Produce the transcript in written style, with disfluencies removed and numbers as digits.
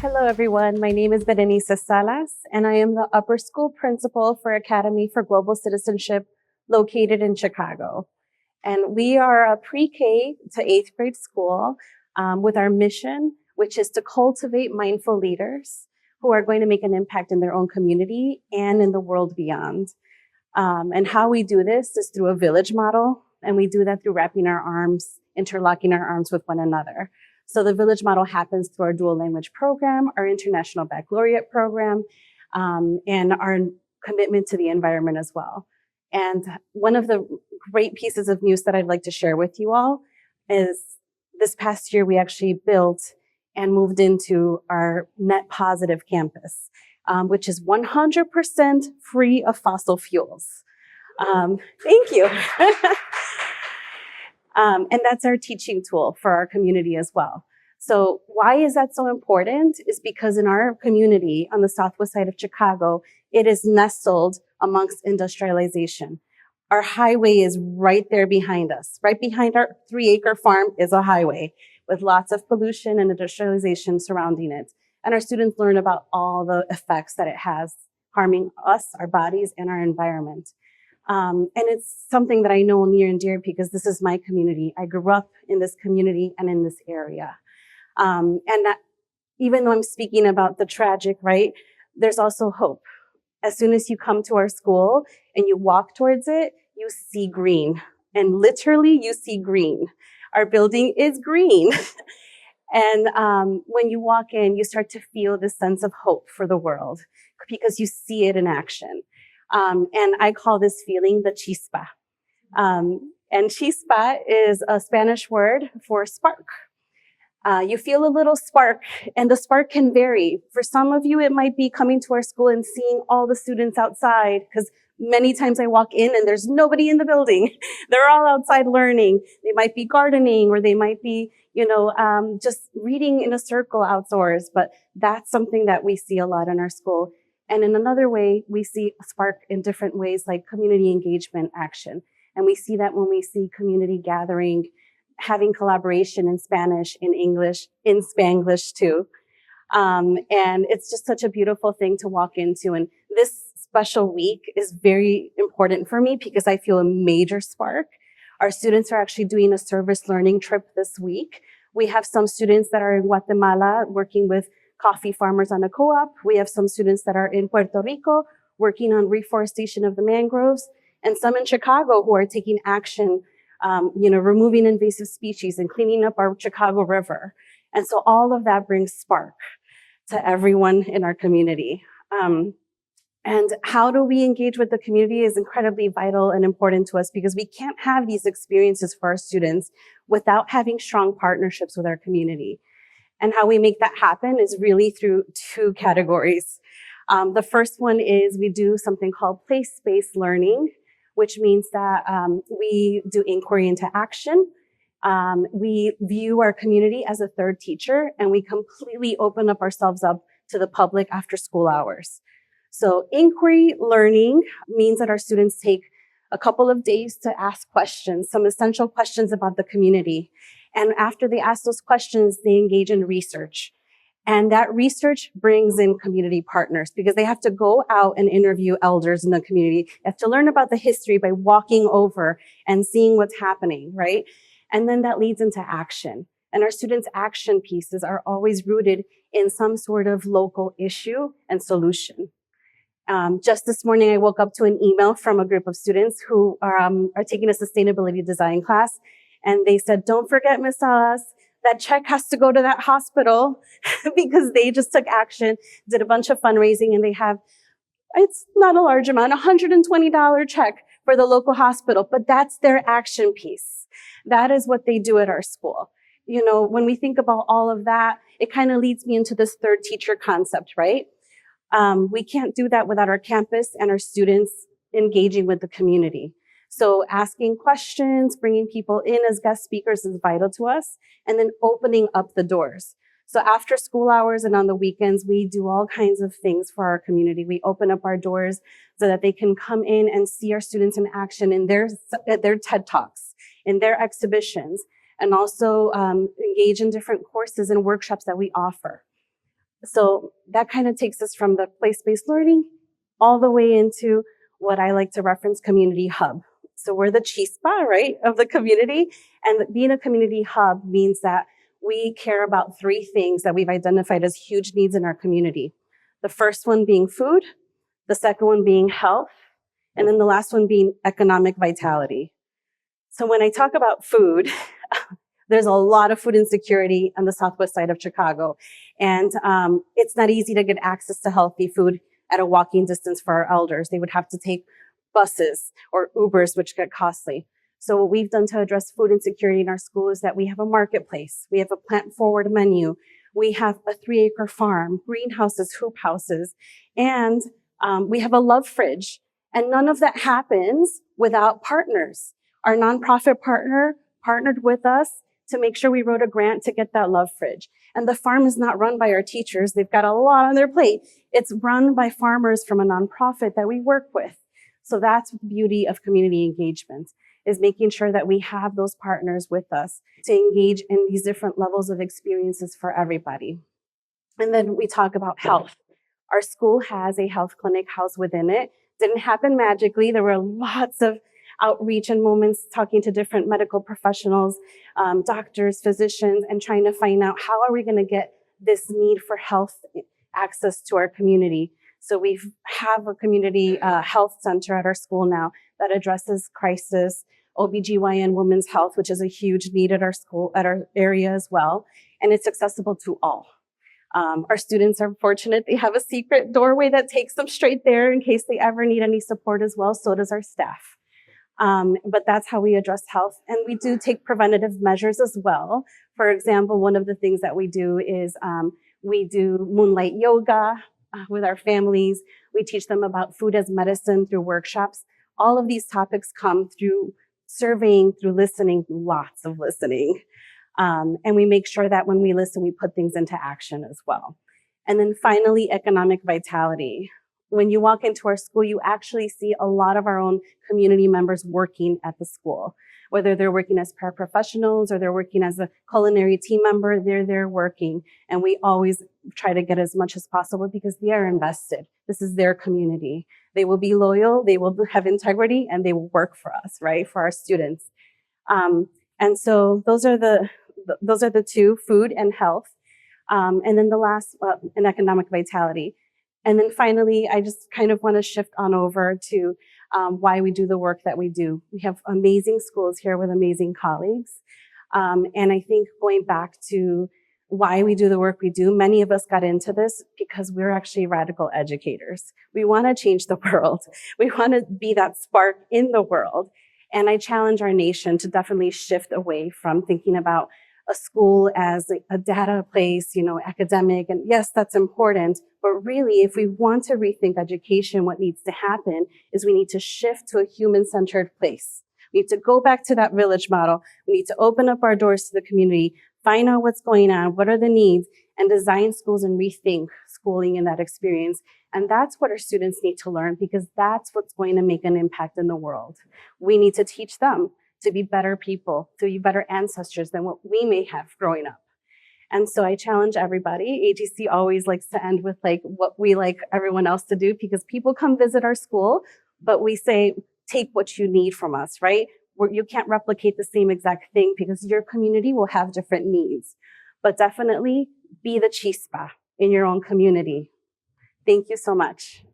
Hello, everyone. My name is Berenice Salas, and I am the upper school principal for Academy for Global Citizenship located in Chicago. And we are a pre-K to 8th grade school with our mission, which is to cultivate mindful leaders who are going to make an impact in their own community and in the world beyond. And how we do this is through a village model, and we do that through wrapping our arms, interlocking our arms with one another. So the village model happens through our dual language program, our international baccalaureate program, and our commitment to the environment as well. And one of the great pieces of news that I'd like to share with you all is this past year, we actually built and moved into our net positive campus, which is 100% free of fossil fuels. Thank you. And that's our teaching tool for our community as well. So why is that so important? Is because in our community on the southwest side of Chicago, it is nestled amongst industrialization. Our highway is right there behind us. Right behind our 3-acre farm is a highway with lots of pollution and industrialization surrounding it. And our students learn about all the effects that it has harming us, our bodies, and our environment. And it's something that I know near and dear because this is my community. I grew up in this community and in this area. And that, even though I'm speaking about the tragic, right, there's also hope. As soon as you come to our school and you walk towards it, you see green. And literally, you see green. Our building is green. And when you walk in, you start to feel this sense of hope for the world because you see it in action. And I call this feeling the chispa. And chispa is a Spanish word for spark. You feel a little spark, and the spark can vary. For some of you, it might be coming to our school and seeing all the students outside, because many times I walk in and there's nobody in the building. They're all outside learning. They might be gardening, or they might be, just reading in a circle outdoors. But that's something that we see a lot in our school. And in another way, we see a spark in different ways, like community engagement action. And we see that when we see community gathering, having collaboration in Spanish, in English, in Spanglish too. And it's just such a beautiful thing to walk into. And this special week is very important for me because I feel a major spark. Our students are actually doing a service learning trip this week. We have some students that are in Guatemala working with coffee farmers on a co-op. We have some students that are in Puerto Rico working on reforestation of the mangroves, and some in Chicago who are taking action, removing invasive species and cleaning up our Chicago River. And so all of that brings spark to everyone in our community. And how do we engage with the community is incredibly vital and important to us because we can't have these experiences for our students without having strong partnerships with our community. And how we make that happen is really through 2 categories. The first one is we do something called place-based learning, which means that we do inquiry into action. We view our community as a third teacher, and we completely open up ourselves up to the public after school hours. So inquiry learning means that our students take a couple of days to ask questions, some essential questions about the community. And after they ask those questions, they engage in research. And that research brings in community partners because they have to go out and interview elders in the community. They have to learn about the history by walking over and seeing what's happening, right? And then that leads into action. And our students' action pieces are always rooted in some sort of local issue and solution. Just this morning, I woke up to an email from a group of students who are taking a sustainability design class. And they said, don't forget, Miss Salas, that check has to go to that hospital because they just took action, did a bunch of fundraising, and they have, it's not a large amount, $120 check for the local hospital, but that's their action piece. That is what they do at our school. When we think about all of that, it kind of leads me into this third teacher concept, right? We can't do that without our campus and our students engaging with the community. So asking questions, bringing people in as guest speakers is vital to us, and then opening up the doors. So after school hours and on the weekends, we do all kinds of things for our community. We open up our doors so that they can come in and see our students in action in their TED Talks, in their exhibitions, and also engage in different courses and workshops that we offer. So that kind of takes us from the place-based learning all the way into what I like to reference community hub. So we're the chispa, right, of the community. And being a community hub means that we care about three things that we've identified as huge needs in our community. The first one being food, the second one being health, and then the last one being economic vitality. So when I talk about food, there's a lot of food insecurity on the southwest side of Chicago. And it's not easy to get access to healthy food at a walking distance for our elders. They would have to take buses or Ubers, which get costly. So what we've done to address food insecurity in our school is that we have a marketplace. We have a plant-forward menu. We have a 3-acre farm, greenhouses, hoop houses, and we have a love fridge. And none of that happens without partners. Our nonprofit partner partnered with us to make sure we wrote a grant to get that love fridge. And the farm is not run by our teachers. They've got a lot on their plate. It's run by farmers from a nonprofit that we work with. So that's the beauty of community engagement, is making sure that we have those partners with us to engage in these different levels of experiences for everybody. And then we talk about health. Our school has a health clinic housed within it. Didn't happen magically. There were lots of outreach and moments talking to different medical professionals, doctors, physicians, and trying to find out how are we going to get this need for health access to our community. So we have a community health center at our school now that addresses crisis, OBGYN, women's health, which is a huge need at our school, at our area as well. And it's accessible to all. Our students are fortunate. They have a secret doorway that takes them straight there in case they ever need any support as well. So does our staff. But that's how we address health. And we do take preventative measures as well. For example, one of the things that we do is we do moonlight yoga with our families. We teach them about food as medicine through workshops. All of these topics come through surveying, through listening, lots of listening. And we make sure that when we listen, we put things into action as well. And then finally, economic vitality. When you walk into our school, you actually see a lot of our own community members working at the school. Whether they're working as paraprofessionals or they're working as a culinary team member, they're there working. And we always try to get as much as possible because they are invested. This is their community. They will be loyal, they will have integrity, and they will work for us, right? For our students. And so those are the two, food and health. And then the last, and economic vitality. And then finally, I just kind of want to shift on over to why we do the work that we do. We have amazing schools here with amazing colleagues. And I think going back to why we do the work we do, many of us got into this because we're actually radical educators. We want to change the world. We want to be that spark in the world. And I challenge our nation to definitely shift away from thinking about a school as a data place, academic. And yes, that's important. But really, if we want to rethink education, what needs to happen is we need to shift to a human-centered place. We need to go back to that village model. We need to open up our doors to the community, find out what's going on, what are the needs, and design schools and rethink schooling in that experience. And that's what our students need to learn because that's what's going to make an impact in the world. We need to teach them to be better people, to be better ancestors than what we may have growing up. And so I challenge everybody. AGC always likes to end with what we like everyone else to do because people come visit our school, but we say, take what you need from us, right? You can't replicate the same exact thing because your community will have different needs. But definitely be the chispa in your own community. Thank you so much.